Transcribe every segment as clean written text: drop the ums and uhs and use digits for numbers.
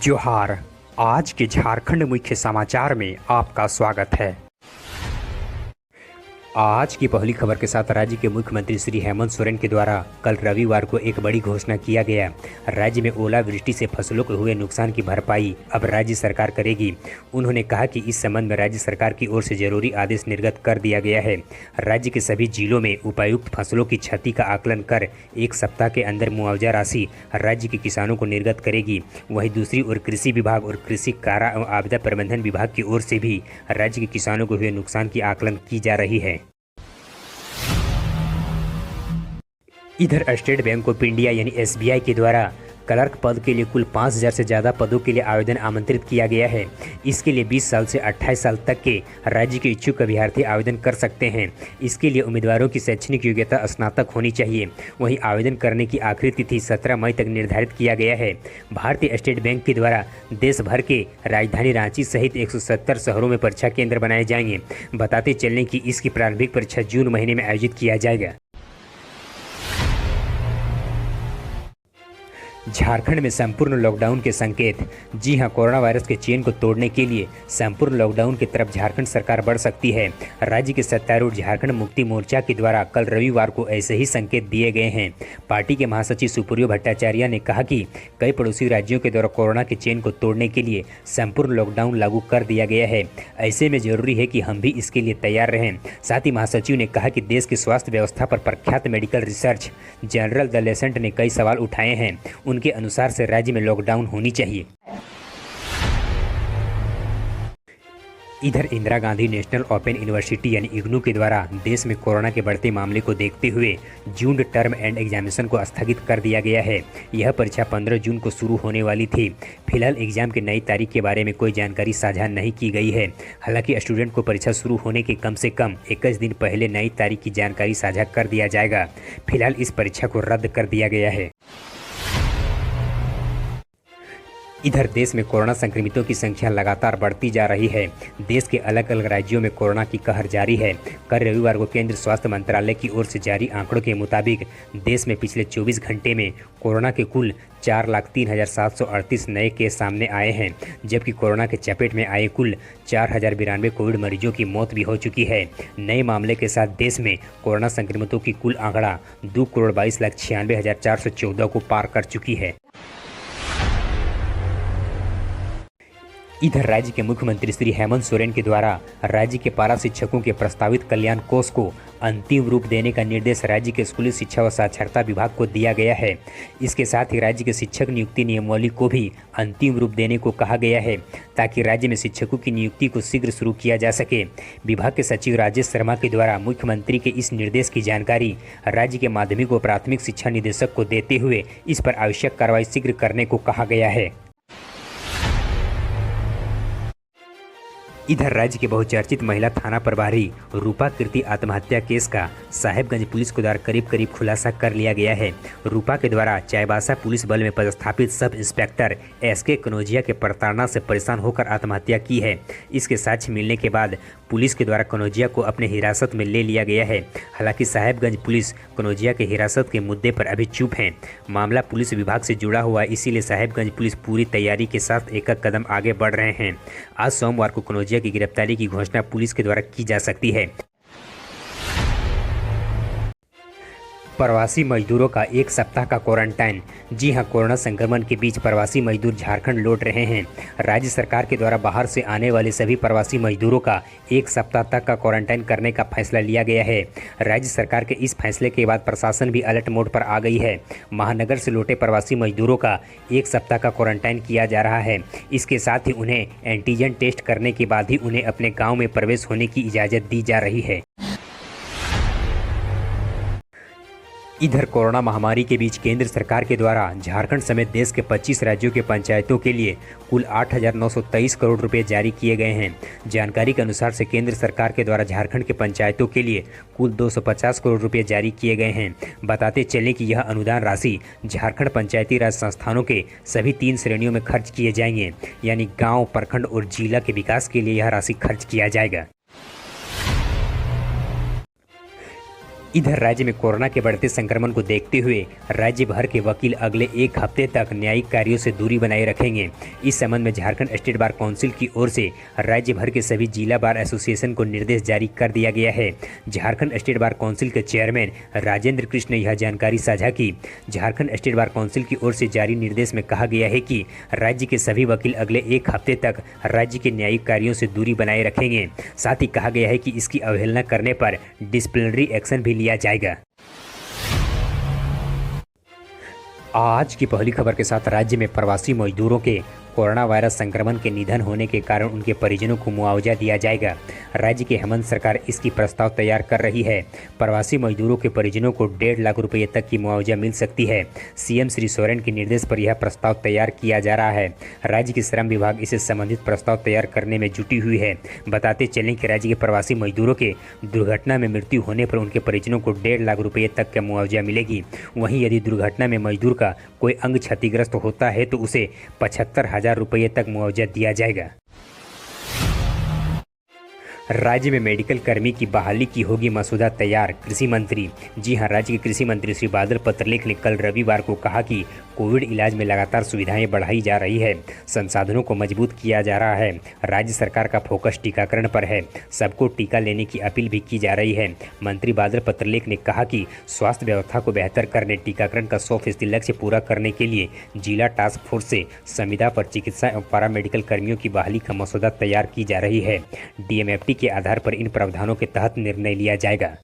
जोहार। आज के झारखंड मुख्य समाचार में आपका स्वागत है। आज की पहली खबर के साथ राज्य के मुख्यमंत्री श्री हेमंत सोरेन के द्वारा कल रविवार को एक बड़ी घोषणा किया गया। राज्य में ओलावृष्टि से फसलों को हुए नुकसान की भरपाई अब राज्य सरकार करेगी। उन्होंने कहा कि इस संबंध में राज्य सरकार की ओर से जरूरी आदेश निर्गत कर दिया गया है। राज्य के सभी जिलों में उपायुक्त फसलों की क्षति का आकलन कर 1 सप्ताह के अंदर मुआवजा राशि राज्य के किसानों को निर्गत करेगी। वहीं दूसरी ओर कृषि विभाग और कृषि कारा एवं आपदा प्रबंधन विभाग की ओर से भी राज्य के किसानों को हुए नुकसान की आकलन की जा रही है। इधर स्टेट बैंक ऑफ इंडिया यानी SBI के द्वारा क्लर्क पद के लिए कुल 5000 से ज़्यादा पदों के लिए आवेदन आमंत्रित किया गया है। इसके लिए 20 साल से 28 साल तक के राज्य के इच्छुक अभ्यर्थी आवेदन कर सकते हैं। इसके लिए उम्मीदवारों की शैक्षणिक योग्यता स्नातक होनी चाहिए। वहीं आवेदन करने की आखिरी तिथि 17 मई तक निर्धारित किया गया है। भारतीय स्टेट बैंक के द्वारा देश भर के राजधानी रांची सहित 170 शहरों में परीक्षा केंद्र बनाए जाएंगे। बताते चलने की इसकी प्रारंभिक परीक्षा जून महीने में आयोजित किया जाएगा। झारखंड में संपूर्ण लॉकडाउन के संकेत। जी हां, कोरोना वायरस के चेन को तोड़ने के लिए संपूर्ण लॉकडाउन की तरफ झारखंड सरकार बढ़ सकती है। राज्य के सत्तारूढ़ झारखंड मुक्ति मोर्चा के द्वारा कल रविवार को ऐसे ही संकेत दिए गए हैं। पार्टी के महासचिव सुप्रियो भट्टाचार्य ने कहा कि कई पड़ोसी राज्यों के द्वारा कोरोना के चेन को तोड़ने के लिए संपूर्ण लॉकडाउन लागू कर दिया गया है। ऐसे में जरूरी है कि हम भी इसके लिए तैयार रहें। साथ ही महासचिव ने कहा कि देश की स्वास्थ्य व्यवस्था पर प्रख्यात medical research general the Lancet ने कई सवाल उठाए हैं। उनके अनुसार से राज्य में लॉकडाउन होनी चाहिए। इधर Indira Gandhi national open university यानी इग्नू के द्वारा देश में कोरोना के बढ़ते मामले को देखते हुए जून टर्म एंड एग्जामिनेशन को स्थगित कर दिया गया है। यह परीक्षा 15 जून को शुरू होने वाली थी। फिलहाल एग्जाम की नई तारीख के बारे में कोई जानकारी साझा नहीं की गई है। हालांकि स्टूडेंट को परीक्षा शुरू होने के कम से कम 21 दिन पहले नई तारीख की जानकारी साझा कर दिया जाएगा। फिलहाल इस परीक्षा को रद्द कर दिया गया है। इधर देश में कोरोना संक्रमितों की संख्या लगातार बढ़ती जा रही है। देश के अलग अलग राज्यों में कोरोना की कहर जारी है। कल रविवार को केंद्रीय स्वास्थ्य मंत्रालय की ओर से जारी आंकड़ों के मुताबिक देश में पिछले 24 घंटे में कोरोना के कुल 4,03,738 नए केस सामने आए हैं, जबकि कोरोना के चपेट में आए कुल 4,092 कोविड मरीजों की मौत भी हो चुकी है। नए मामले के साथ देश में कोरोना संक्रमितों की कुल आंकड़ा 2,22,96,414 को पार कर चुकी है। इधर राज्य के मुख्यमंत्री श्री हेमंत सोरेन के द्वारा राज्य के पारा शिक्षकों के प्रस्तावित कल्याण कोष को अंतिम रूप देने का निर्देश राज्य के स्कूली शिक्षा व साक्षरता विभाग को दिया गया है। इसके साथ ही राज्य के शिक्षक नियुक्ति नियमावली को भी अंतिम रूप देने को कहा गया है, ताकि राज्य में शिक्षकों की नियुक्ति को शीघ्र शुरू किया जा सके। विभाग के सचिव राजेश शर्मा के द्वारा मुख्यमंत्री के इस निर्देश की जानकारी राज्य के माध्यमिक व प्राथमिक शिक्षा निदेशक को देते हुए इस पर आवश्यक कार्रवाई शीघ्र करने को कहा गया है। इधर राज्य के बहुचर्चित महिला थाना प्रभारी रूपा कीर्ति आत्महत्या केस का साहेबगंज पुलिस के द्वारा करीब खुलासा कर लिया गया है। रूपा के द्वारा चाईबासा पुलिस बल में पदस्थापित सब इंस्पेक्टर SK कनौजिया के प्रताड़ना से परेशान होकर आत्महत्या की है। इसके साक्ष्य मिलने के बाद पुलिस के द्वारा कनौजिया को अपने हिरासत में ले लिया गया है। हालांकि साहेबगंज पुलिस कनौजिया के हिरासत के मुद्दे पर अभी चुप है। मामला पुलिस विभाग से जुड़ा हुआ है, इसीलिए साहेबगंज पुलिस पूरी तैयारी के साथ एक कदम आगे बढ़ रहे हैं। आज सोमवार को कनौजिया की गिरफ्तारी की घोषणा पुलिस के द्वारा की जा सकती है। प्रवासी मजदूरों का 1 सप्ताह का क्वारंटाइन। जी हां, कोरोना संक्रमण के बीच प्रवासी मजदूर झारखंड लौट रहे हैं। राज्य सरकार के द्वारा बाहर से आने वाले सभी प्रवासी मजदूरों का 1 सप्ताह तक का क्वारंटाइन करने का फैसला लिया गया है। राज्य सरकार के इस फैसले के बाद प्रशासन भी अलर्ट मोड पर आ गई है। महानगर से लौटे प्रवासी मजदूरों का 1 सप्ताह का क्वारंटाइन किया जा रहा है। इसके साथ ही उन्हें एंटीजन टेस्ट करने के बाद ही उन्हें अपने गाँव में प्रवेश होने की इजाज़त दी जा रही है। इधर कोरोना महामारी के बीच केंद्र सरकार के द्वारा झारखंड समेत देश के 25 राज्यों के पंचायतों के लिए कुल 8,923 करोड़ रुपए जारी किए गए हैं। जानकारी के अनुसार से केंद्र सरकार के द्वारा झारखंड के पंचायतों के लिए कुल 250 करोड़ रुपए जारी किए गए हैं। बताते चलें कि यह अनुदान राशि झारखंड पंचायती राज संस्थानों के सभी 3 श्रेणियों में खर्च किए जाएंगे, यानी गाँव, प्रखंड और जिला के विकास के लिए यह राशि खर्च किया जाएगा। इधर राज्य में कोरोना के बढ़ते संक्रमण को देखते हुए राज्य भर के वकील अगले एक हफ्ते तक न्यायिक कार्यों से दूरी बनाए रखेंगे। इस संबंध में झारखंड स्टेट बार काउंसिल की ओर से राज्य भर के सभी जिला बार एसोसिएशन को निर्देश जारी कर दिया गया है। झारखंड स्टेट बार काउंसिल के चेयरमैन राजेंद्र कृष्ण ने यह जानकारी साझा की। झारखंड स्टेट बार काउंसिल की ओर से जारी निर्देश में कहा गया है कि राज्य के सभी वकील अगले एक हफ्ते तक राज्य के न्यायिक कार्यों से दूरी बनाए रखेंगे। साथ ही कहा गया है कि इसकी अवहेलना करने पर डिसिप्लिनरी एक्शन भी लिया जाएगा। आज की पहली खबर के साथ राज्य में प्रवासी मजदूरों के कोरोना वायरस संक्रमण के निधन होने के कारण उनके परिजनों को मुआवजा दिया जाएगा। राज्य की हेमंत सरकार इसकी प्रस्ताव तैयार कर रही है। प्रवासी मजदूरों के परिजनों को 1.5 लाख रुपये तक की मुआवजा मिल सकती है। सीएम श्री सोरेन के निर्देश पर यह प्रस्ताव तैयार किया जा रहा है। राज्य के श्रम विभाग इससे संबंधित प्रस्ताव तैयार करने में जुटी हुई है। बताते चलें कि राज्य के प्रवासी मजदूरों के दुर्घटना में मृत्यु होने पर उनके परिजनों को 1.5 लाख रुपये तक का मुआवजा मिलेगी। वहीं यदि दुर्घटना में मजदूर का कोई अंग क्षतिग्रस्त होता है तो उसे 75,000 रुपये तक मुआवजा दिया जाएगा। राज्य में मेडिकल कर्मी की बहाली की होगी मसौदा तैयार, कृषि मंत्री। जी हां, राज्य के कृषि मंत्री श्री बादल पत्रलेख ने कल रविवार को कहा कि कोविड इलाज में लगातार सुविधाएं बढ़ाई जा रही है, संसाधनों को मजबूत किया जा रहा है। राज्य सरकार का फोकस टीकाकरण पर है, सबको टीका लेने की अपील भी की जा रही है। मंत्री बादल पत्रलेख ने कहा कि स्वास्थ्य व्यवस्था को बेहतर करने, टीकाकरण का 100% लक्ष्य पूरा करने के लिए जिला टास्क फोर्स से संविदा पर चिकित्सा एवं पैरा मेडिकल कर्मियों की बहाली का मसौदा तैयार की जा रही है। डीएमएफटी के आधार पर इन प्रावधानों के तहत निर्णय लिया जाएगा।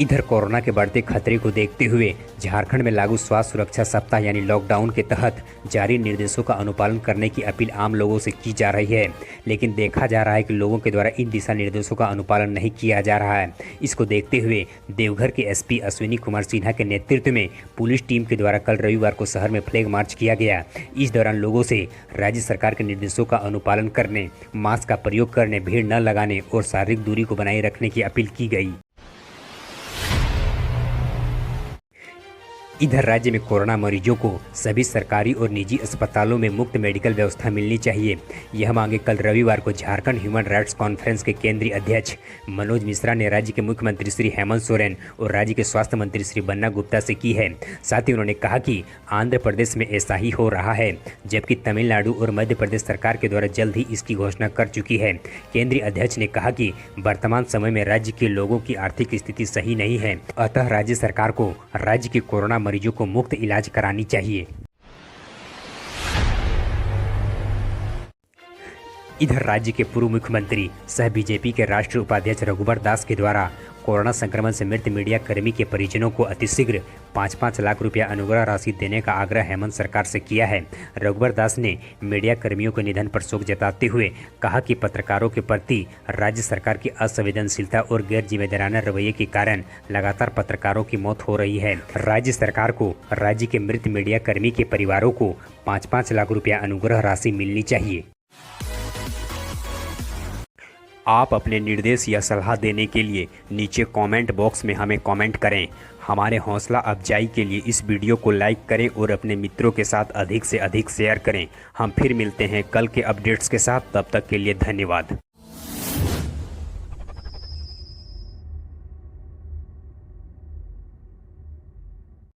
इधर कोरोना के बढ़ते खतरे को देखते हुए झारखंड में लागू स्वास्थ्य सुरक्षा सप्ताह यानी लॉकडाउन के तहत जारी निर्देशों का अनुपालन करने की अपील आम लोगों से की जा रही है, लेकिन देखा जा रहा है कि लोगों के द्वारा इन दिशा निर्देशों का अनुपालन नहीं किया जा रहा है। इसको देखते हुए देवघर के एसपी अश्विनी कुमार सिन्हा के नेतृत्व में पुलिस टीम के द्वारा कल रविवार को शहर में फ्लैग मार्च किया गया। इस दौरान लोगों से राज्य सरकार के निर्देशों का अनुपालन करने, मास्क का प्रयोग करने, भीड़ न लगाने और शारीरिक दूरी को बनाए रखने की अपील की गई। इधर राज्य में कोरोना मरीजों को सभी सरकारी और निजी अस्पतालों में मुफ्त मेडिकल व्यवस्था मिलनी चाहिए। यह मांगे कल रविवार को झारखंड ह्यूमन राइट्स कॉन्फ्रेंस के केंद्रीय अध्यक्ष मनोज मिश्रा ने राज्य के मुख्यमंत्री श्री हेमंत सोरेन और राज्य के स्वास्थ्य मंत्री श्री बन्ना गुप्ता से की है। साथ ही उन्होंने कहा कि आंध्र प्रदेश में ऐसा ही हो रहा है, जबकि तमिलनाडु और मध्य प्रदेश सरकार के द्वारा जल्द ही इसकी घोषणा कर चुकी है। केंद्रीय अध्यक्ष ने कहा कि वर्तमान समय में राज्य के लोगों की आर्थिक स्थिति सही नहीं है, अतः राज्य सरकार को राज्य के कोरोना मरीजों को मुफ्त इलाज करानी चाहिए। इधर राज्य के पूर्व मुख्यमंत्री सह बीजेपी के राष्ट्रीय उपाध्यक्ष रघुवर दास के द्वारा कोरोना संक्रमण से मृत मीडिया कर्मी के परिजनों को अतिशीघ्र 5-5 लाख रुपया अनुग्रह राशि देने का आग्रह हेमंत सरकार से किया है। रघुवर दास ने मीडिया कर्मियों के निधन पर शोक जताते हुए कहा कि पत्रकारों के प्रति राज्य सरकार की असंवेदनशीलता और गैर जिम्मेदाराना रवैये के कारण लगातार पत्रकारों की मौत हो रही है। राज्य सरकार को राज्य के मृत मीडिया कर्मी के परिवारों को 5-5 लाख रुपया अनुग्रह राशि मिलनी चाहिए। आप अपने निर्देश या सलाह देने के लिए नीचे कमेंट बॉक्स में हमें कमेंट करें। हमारे हौसला अफजाई के लिए इस वीडियो को लाइक करें और अपने मित्रों के साथ अधिक से अधिक शेयर करें। हम फिर मिलते हैं कल के अपडेट्स के साथ, तब तक के लिए धन्यवाद।